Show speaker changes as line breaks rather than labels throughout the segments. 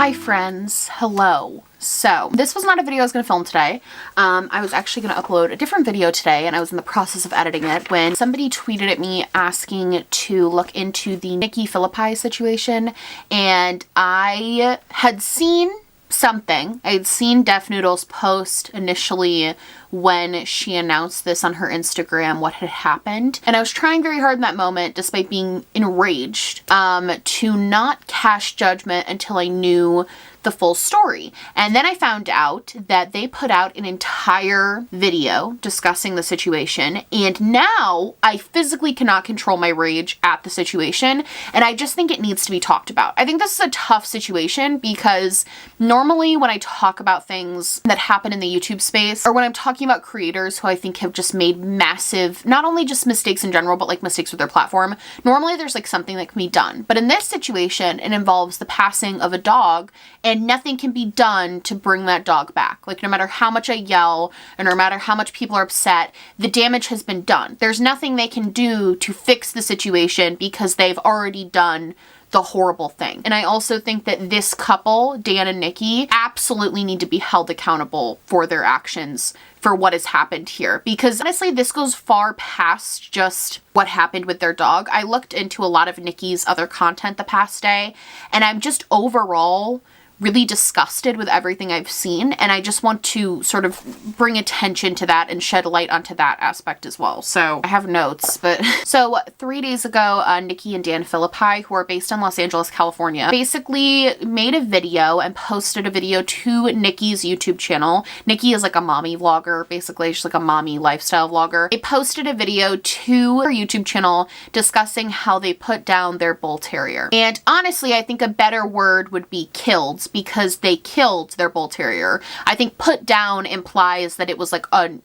Hi friends, hello. So this was not a video I was going to film today. I was actually going to upload a different video today and I was in the process of editing it when somebody tweeted at me asking to look into the Nikki Phillippi situation, and I had seen something. I had seen Def Noodle's post initially when she announced this on her Instagram, what had happened. And I was trying very hard in that moment, despite being enraged, to not cast judgment until I knew the full story. And then I found out that they put out an entire video discussing the situation, and now I physically cannot control my rage at the situation, and I just think it needs to be talked about. I think this is a tough situation because normally when I talk about things that happen in the YouTube space, or when I'm talking about creators who I think have just made massive, not only just mistakes in general, but like mistakes with their platform, normally there's like something that can be done. But in this situation, it involves the passing of a dog, and nothing can be done to bring that dog back. Like, no matter how much I yell, and no matter how much people are upset, the damage has been done. There's nothing they can do to fix the situation because they've already done the horrible thing. And I also think that this couple, Dan and Nikki, absolutely need to be held accountable for their actions for what has happened here. Because honestly, this goes far past just what happened with their dog. I looked into a lot of Nikki's other content the past day, and I'm just overall really disgusted with everything I've seen, and I just want to sort of bring attention to that and shed light onto that aspect as well. So I have notes, but so 3 days ago, Nikki and Dan Phillippi, who are based in Los Angeles, California, basically made a video and posted a video to Nikki's YouTube channel. Nikki is like a mommy vlogger, basically. She's like a mommy lifestyle vlogger. They posted a video to her YouTube channel discussing how they put down their bull terrier. And honestly, I think a better word would be killed, because they killed their bull terrier. I think put down implies that it was like an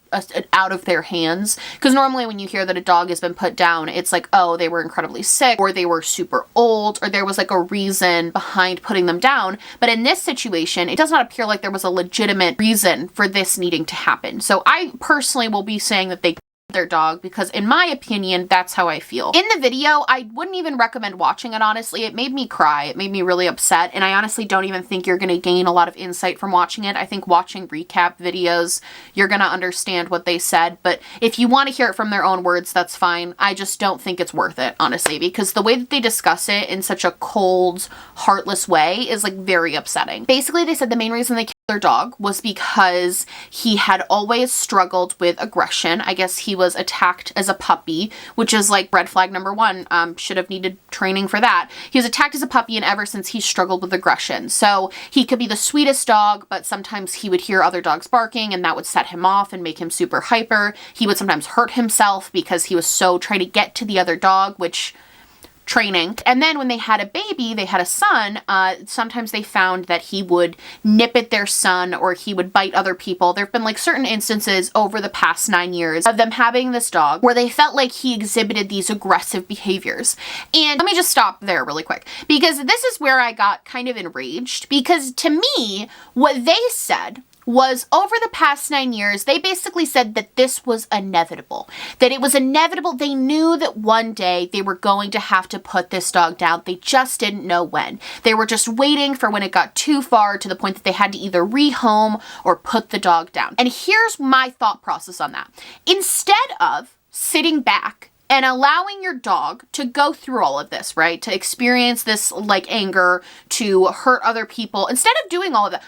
out of their hands, because normally when you hear that a dog has been put down, it's like, oh, they were incredibly sick, or they were super old, or there was like a reason behind putting them down. But in this situation, it does not appear like there was a legitimate reason for this needing to happen. So I personally will be saying that they their dog, because in my opinion, that's how I feel. In the video, I wouldn't even recommend watching it, honestly. It made me cry. It made me really upset, and I honestly don't even think you're going to gain a lot of insight from watching it. I think watching recap videos, you're going to understand what they said, but if you want to hear it from their own words, that's fine. I just don't think it's worth it, honestly, because the way that they discuss it in such a cold, heartless way is like very upsetting. Basically, they said the main reason they killed their dog was because he had always struggled with aggression. I guess he was attacked as a puppy, which is like red flag number one. Should have needed training for that. He was attacked as a puppy, and ever since he struggled with aggression. So he could be the sweetest dog, but sometimes he would hear other dogs barking and that would set him off and make him super hyper. He would sometimes hurt himself because he was so trying to get to the other dog, which training. And then when they had a baby, they had a son, sometimes they found that he would nip at their son, or he would bite other people. There have been like certain instances over the past 9 years of them having this dog where they felt like he exhibited these aggressive behaviors. And let me just stop there really quick, because this is where I got kind of enraged, because to me, what they said was over the past 9 years, they basically said that this was inevitable. That it was inevitable. They knew that one day they were going to have to put this dog down. They just didn't know when. They were just waiting for when it got too far to the point that they had to either rehome or put the dog down. And here's my thought process on that. Instead of sitting back and allowing your dog to go through all of this, right? To experience this like anger, to hurt other people. Instead of doing all of that,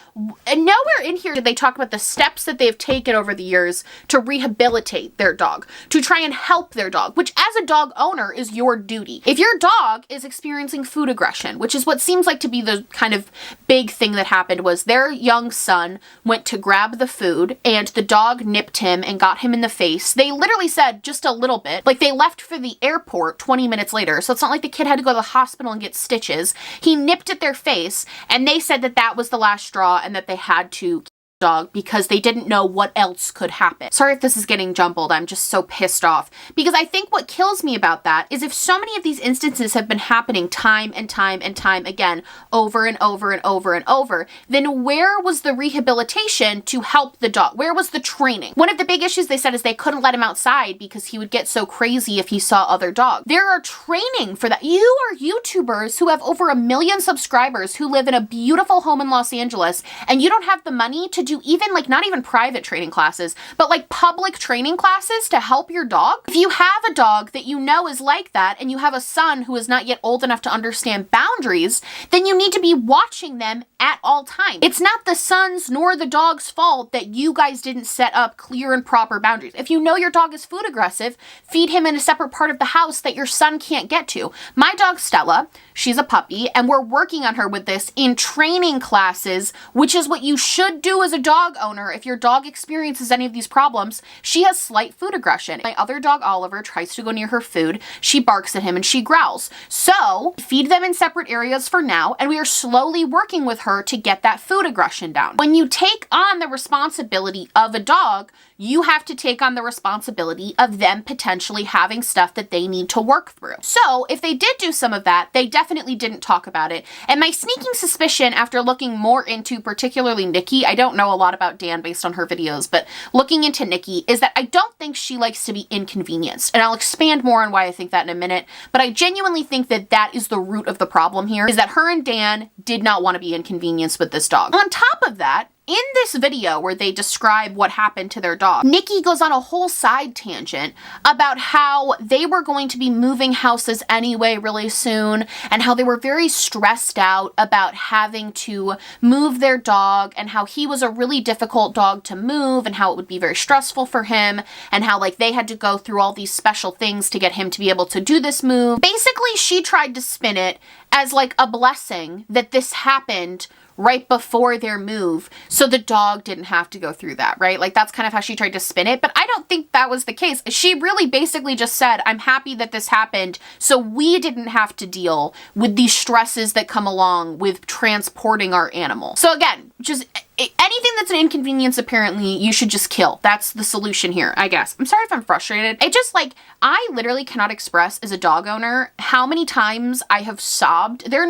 and nowhere in here did they talk about the steps that they've taken over the years to rehabilitate their dog, to try and help their dog, which as a dog owner is your duty. If your dog is experiencing food aggression, which is what seems like to be the kind of big thing that happened, was their young son went to grab the food and the dog nipped him and got him in the face. They literally said just a little bit, like they left for the airport 20 minutes later. So it's not like the kid had to go to the hospital and get stitches. He nipped at their face, and they said that that was the last straw and that they had to dog because they didn't know what else could happen. Sorry if this is getting jumbled. I'm just so pissed off because I think what kills me about that is if so many of these instances have been happening time and time and time again, over and over and over and over, then where was the rehabilitation to help the dog? Where was the training? One of the big issues they said is they couldn't let him outside because he would get so crazy if he saw other dogs. There are training for that. You are YouTubers who have over 1 million subscribers who live in a beautiful home in Los Angeles, and you don't have the money to do even like not even private training classes, but like public training classes to help your dog. If you have a dog that you know is like that and you have a son who is not yet old enough to understand boundaries, then you need to be watching them at all times. It's not the son's nor the dog's fault that you guys didn't set up clear and proper boundaries. If you know your dog is food aggressive, feed him in a separate part of the house that your son can't get to. My dog Stella, she's a puppy, and we're working on her with this in training classes, which is what you should do as a dog owner if your dog experiences any of these problems. She has slight food aggression. My other dog, Oliver, tries to go near her food. She barks at him and she growls. So feed them in separate areas for now, and we are slowly working with her to get that food aggression down. When you take on the responsibility of a dog, you have to take on the responsibility of them potentially having stuff that they need to work through. So if they did do some of that, they definitely didn't talk about it. And my sneaking suspicion after looking more into particularly Nikki, I don't know a lot about Dan based on her videos, but looking into Nikki is that I don't think she likes to be inconvenienced. And I'll expand more on why I think that in a minute, but I genuinely think that that is the root of the problem here, is that her and Dan did not want to be inconvenienced with this dog. On top of that, in this video where they describe what happened to their dog, Nikki goes on a whole side tangent about how they were going to be moving houses anyway really soon, and how they were very stressed out about having to move their dog, and how he was a really difficult dog to move, and how it would be very stressful for him, and how like they had to go through all these special things to get him to be able to do this move. Basically, she tried to spin it as like a blessing that this happened right before their move, so the dog didn't have to go through that, right? Like that's kind of how she tried to spin it, but I don't think that was the case. She really basically just said, I'm happy that this happened, so we didn't have to deal with these stresses that come along with transporting our animal. So again, just anything that's an inconvenience, apparently, you should just kill. That's the solution here, I guess. I'm sorry if I'm frustrated. It just like, I literally cannot express as a dog owner how many times I have sobbed. They're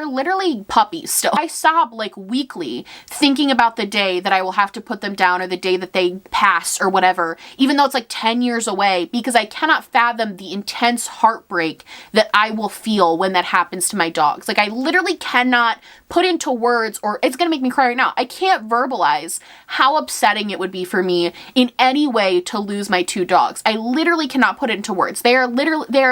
literally puppies still. I sob like weekly thinking about the day that I will have to put them down or the day that they pass or whatever, even though it's like 10 years away, because I cannot fathom the intense heartbreak that I will feel when that happens to my dogs. Like I literally cannot put into words, or it's gonna make me cry right now. I can't verbalize how upsetting it would be for me in any way to lose my 2 dogs. I literally cannot put it into words. They are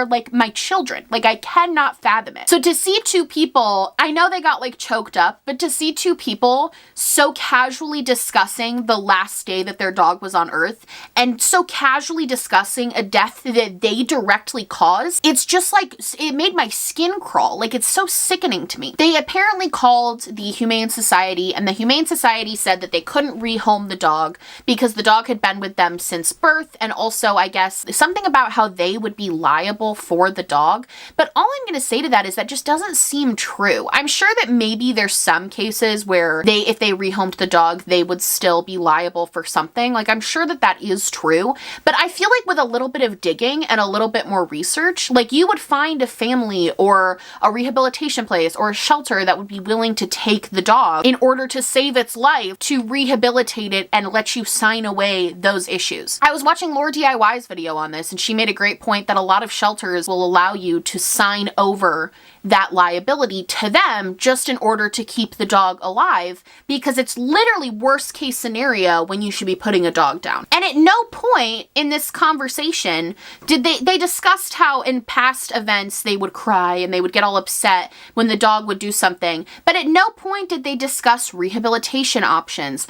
like my children. Like I cannot fathom it. So to see 2 people, I know they got like choked up, but to see 2 people so casually discussing the last day that their dog was on earth and so casually discussing a death that they directly caused, it's just like, it made my skin crawl. Like it's so sickening to me. They apparently called the Humane Society, and the Humane Society said that they couldn't rehome the dog because the dog had been with them since birth, and also I guess something about how they would be liable for the dog. But all I'm going to say to that is that just doesn't seem true. I'm sure that maybe there's some cases where if they rehomed the dog, they would still be liable for something. Like I'm sure that that is true, but I feel like with a little bit of digging and a little bit more research, like you would find a family or a rehabilitation place or a shelter that would be willing to take the dog in order to save its life, to rehabilitate it and let you sign away those issues. I was watching Laura DIY's video on this, and she made a great point that a lot of shelters will allow you to sign over that liability to them just in order to keep the dog alive, because it's literally worst case scenario when you should be putting a dog down. And at no point in this conversation did they discussed how in past events they would cry and they would get all upset when the dog would do something, but at no point did they discuss rehabilitation options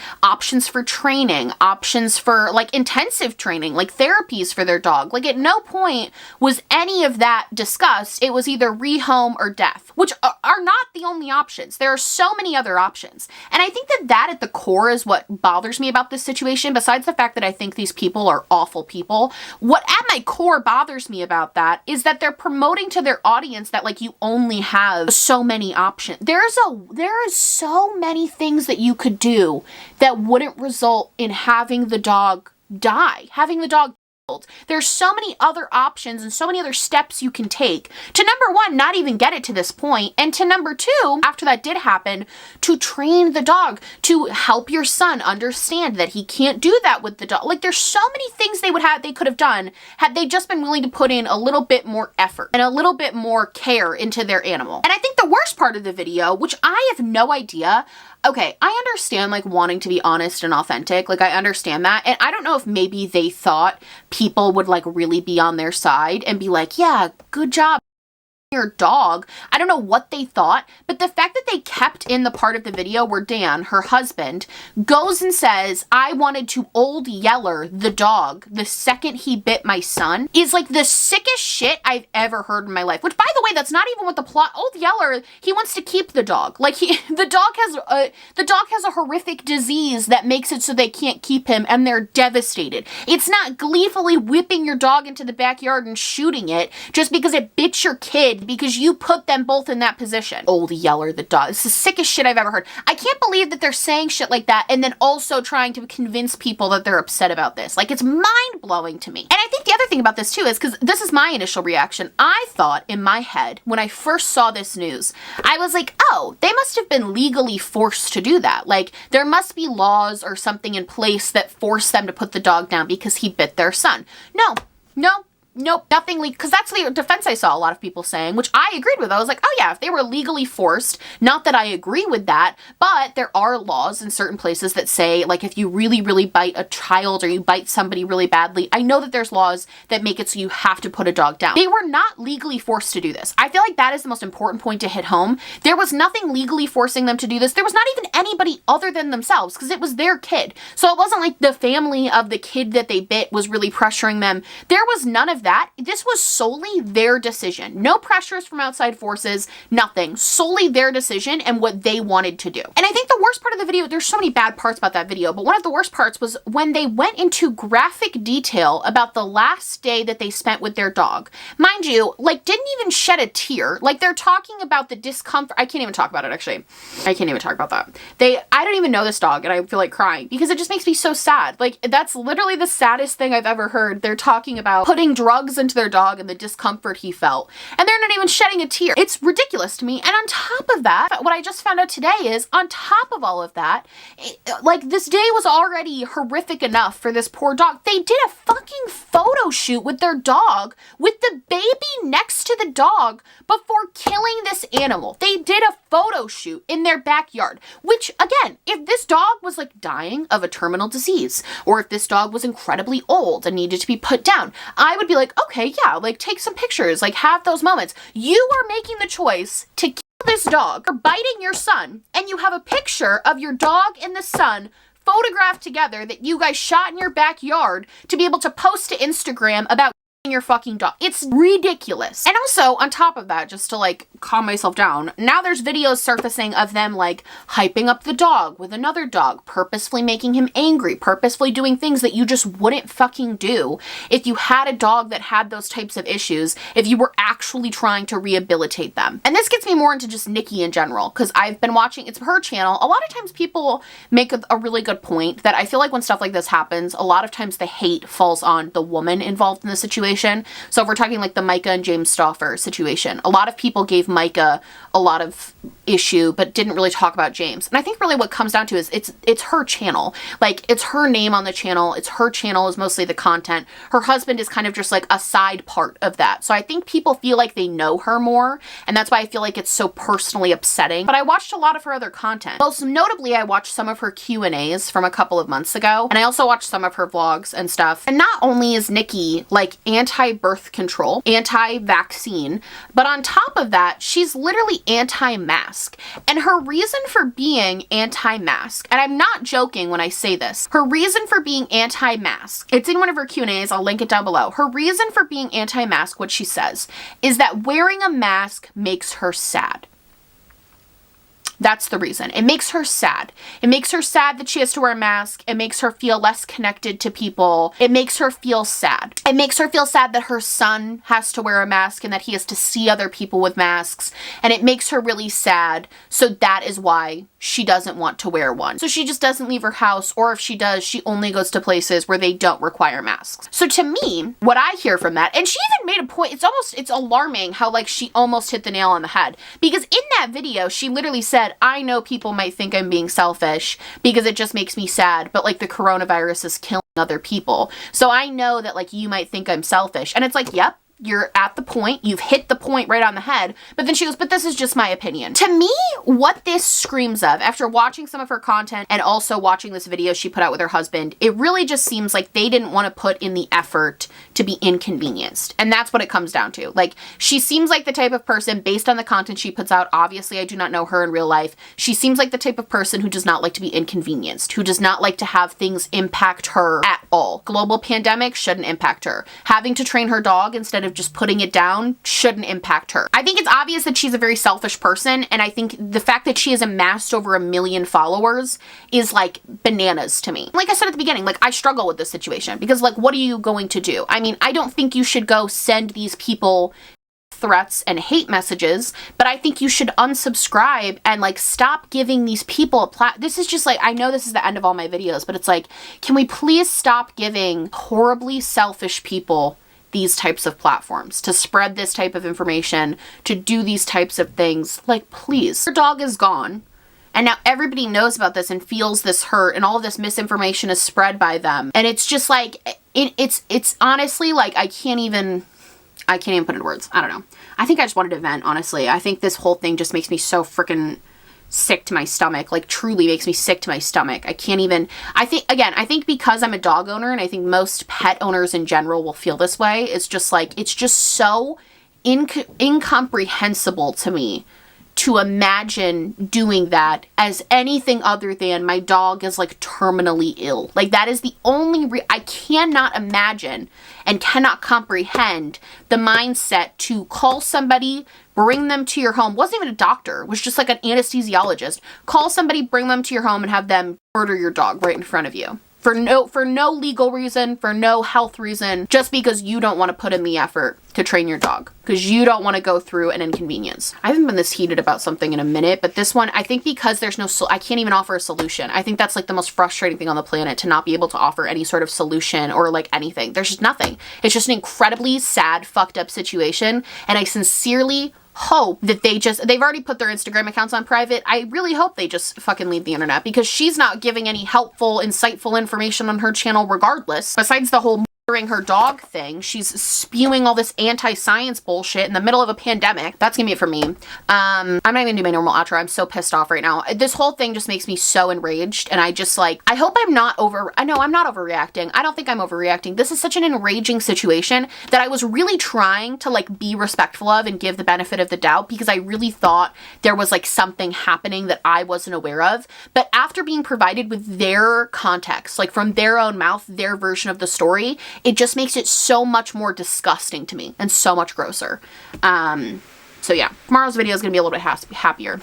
for training, options for like intensive training, like therapies for their dog. Like at no point was any of that discussed. It was either rehome or or death, which are not the only options. There are so many other options. And I think that at the core is what bothers me about this situation, besides the fact that I think these people are awful people. What at my core bothers me about that is that they're promoting to their audience that like you only have so many options. There is so many things that you could do that wouldn't result in having the dog die, having the dog killed. There's so many other options and so many other steps you can take to, number one, not even get it to this point, and to number two, after that did happen, to train the dog, to help your son understand that he can't do that with the dog. Like, there's so many things they could have done had they just been willing to put in a little bit more effort and a little bit more care into their animal. And I think the worst part of the video, which I have no idea. Okay, I understand like wanting to be honest and authentic. Like, I understand that. And I don't know if maybe they thought people would like really be on their side and be like, yeah, good job, your dog. I don't know what they thought, but the fact that they kept in the part of the video where Dan, her husband, goes and says, I wanted to Old Yeller the dog the second he bit my son, is like the sickest shit I've ever heard in my life. Which, by the way, that's not even what the plot. Old Yeller, he wants to keep the dog. Like, the dog has a horrific disease that makes it so they can't keep him, and they're devastated. It's not gleefully whipping your dog into the backyard and shooting it just because it bit your kid, because you put them both in that position. Old Yeller the dog. It's the sickest shit I've ever heard. I can't believe that they're saying shit like that and then also trying to convince people that they're upset about this. Like, it's mind-blowing to me. And I think the other thing about this too is, because this is my initial reaction, I thought in my head when I first saw this news, I was like, oh, they must have been legally forced to do that. Like, there must be laws or something in place that force them to put the dog down because he bit their son. Nope, nothing because that's the defense I saw a lot of people saying, which I agreed with. I was like, oh yeah, if they were legally forced, not that I agree with that, but there are laws in certain places that say, like, if you really, really bite a child or you bite somebody really badly, I know that there's laws that make it so you have to put a dog down. They were not legally forced to do this. I feel like that is the most important point to hit home. There was nothing legally forcing them to do this. There was not even anybody other than themselves, because it was their kid. So it wasn't like the family of the kid that they bit was really pressuring them. There was none of that. This was solely their decision. No pressures from outside forces, nothing. Solely their decision and what they wanted to do. And I think the worst part of the video, there's so many bad parts about that video, but one of the worst parts was when they went into graphic detail about the last day that they spent with their dog. Mind you, like, didn't even shed a tear. Like, they're talking about the discomfort. I can't even talk about it, actually. I can't even talk about that. I don't even know this dog, and I feel like crying because it just makes me so sad. Like, that's literally the saddest thing I've ever heard. They're talking about putting drugs into their dog and the discomfort he felt, and they're not even shedding a tear. It's ridiculous to me. And on top of that, what I just found out today is, on top of all of that, like, this day was already horrific enough for this poor dog. They did a fucking photo shoot with their dog, with the baby next to the dog, before killing this animal. They did a photo shoot in their backyard, which, again, if this dog was like dying of a terminal disease, or if this dog was incredibly old and needed to be put down, I would be like, okay, yeah, like, take some pictures, like, have those moments. You are making the choice to kill this dog, or biting your son, and you have a picture of your dog and the son photographed together that you guys shot in your backyard to be able to post to Instagram about your fucking dog. It's ridiculous. And also, on top of that, just to like calm myself down, now there's videos surfacing of them like hyping up the dog with another dog, purposefully making him angry, purposefully doing things that you just wouldn't fucking do if you had a dog that had those types of issues, if you were actually trying to rehabilitate them. And this gets me more into just Nikki in general, because I've been watching, it's her channel. A lot of times people make a really good point that I feel like when stuff like this happens, a lot of times the hate falls on the woman involved in the situation. So if we're talking like the Micah and James Stauffer situation, a lot of people gave Micah a lot of issue, but didn't really talk about James. And I think really what comes down to is it's her channel. Like, it's her name on the channel. It's her channel is mostly the content. Her husband is kind of just like a side part of that. So I think people feel like they know her more, and that's why I feel like it's so personally upsetting. But I watched a lot of her other content. Most notably, I watched some of her Q&As from a couple of months ago, and I also watched some of her vlogs and stuff. And not only is Nikki like anti-birth control, anti-vaccine, but on top of that, she's literally anti-mask. And her reason for being anti-mask, and I'm not joking when I say this, her reason for being anti-mask, it's in one of her Q&As, I'll link it down below. Her reason for being anti-mask, what she says, is that wearing a mask makes her sad. That's the reason. It makes her sad. It makes her sad that she has to wear a mask. It makes her feel less connected to people. It makes her feel sad. It makes her feel sad that her son has to wear a mask and that he has to see other people with masks. And it makes her really sad. So that is why she doesn't want to wear one. So she just doesn't leave her house, or if she does, she only goes to places where they don't require masks. So to me, what I hear from that, and she even made a point, it's alarming how like she almost hit the nail on the head. Because in that video, she literally said, I know people might think I'm being selfish because it just makes me sad, but like the coronavirus is killing other people. So I know that like you might think I'm selfish. And it's like, yep, you're at the point, you've hit the point right on the head. But then she goes, but this is just my opinion. To me, what this screams of, after watching some of her content and also watching this video she put out with her husband, it really just seems like they didn't want to put in the effort to be inconvenienced. And that's what it comes down to. Like, she seems like the type of person, based on the content she puts out, obviously I do not know her in real life, she seems like the type of person who does not like to be inconvenienced, who does not like to have things impact her at all. Global pandemic shouldn't impact her. Having to train her dog instead of just putting it down shouldn't impact her. I think it's obvious that she's a very selfish person, and I think the fact that she has amassed over 1 million followers is like bananas to me. Like I said at the beginning, like I struggle with this situation because like what are you going to do? I mean, I don't think you should go send these people threats and hate messages, but I think you should unsubscribe and like stop giving these people this is just like, I know this is the end of all my videos, but it's like, can we please stop giving horribly selfish people these types of platforms to spread this type of information, to do these types of things? Like, please. Her dog is gone. And now everybody knows about this and feels this hurt, and all of this misinformation is spread by them. And it's just like, it's honestly like, I can't even put it into words. I don't know. I think I just wanted to vent, honestly. I think this whole thing just makes me so freaking sick to my stomach, like truly makes me sick to my stomach. I can't even, I think because I'm a dog owner, and I think most pet owners in general will feel this way, it's just like, it's just so incomprehensible to me to imagine doing that as anything other than my dog is like terminally ill. Like that is the only I cannot imagine and cannot comprehend the mindset to call somebody, bring them to your home. Wasn't even a doctor, it was just like an anesthesiologist. Call somebody, bring them to your home, and have them murder your dog right in front of you. For no legal reason, for no health reason, just because you don't want to put in the effort to train your dog, because you don't want to go through an inconvenience. I haven't been this heated about something in a minute, but this one, I think because there's no, I can't even offer a solution. I think that's like the most frustrating thing on the planet, to not be able to offer any sort of solution or like anything. There's just nothing. It's just an incredibly sad, fucked up situation, and I sincerely hope that they've already put their Instagram accounts on private. I really hope they just fucking leave the internet, because she's not giving any helpful, insightful information on her channel regardless. Besides the whole murdering her dog thing, she's spewing all this anti-science bullshit in the middle of a pandemic. That's gonna be it for me. I'm not even gonna do my normal outro. I'm so pissed off right now. This whole thing just makes me so enraged, and I just like, I hope I'm not I'm not overreacting. I don't think I'm overreacting. This is such an enraging situation that I was really trying to like be respectful of and give the benefit of the doubt, because I really thought there was like something happening that I wasn't aware of. But after being provided with their context, like from their own mouth, their version of the story, it just makes it so much more disgusting to me and so much grosser. So yeah, tomorrow's video is going to be a little bit happier.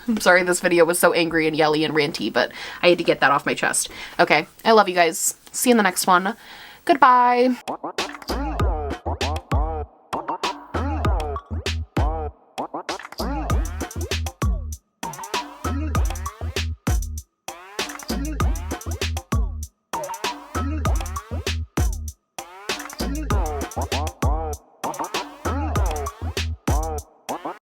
I'm sorry this video was so angry and yelly and ranty, but I had to get that off my chest. Okay, I love you guys. See you in the next one. Goodbye.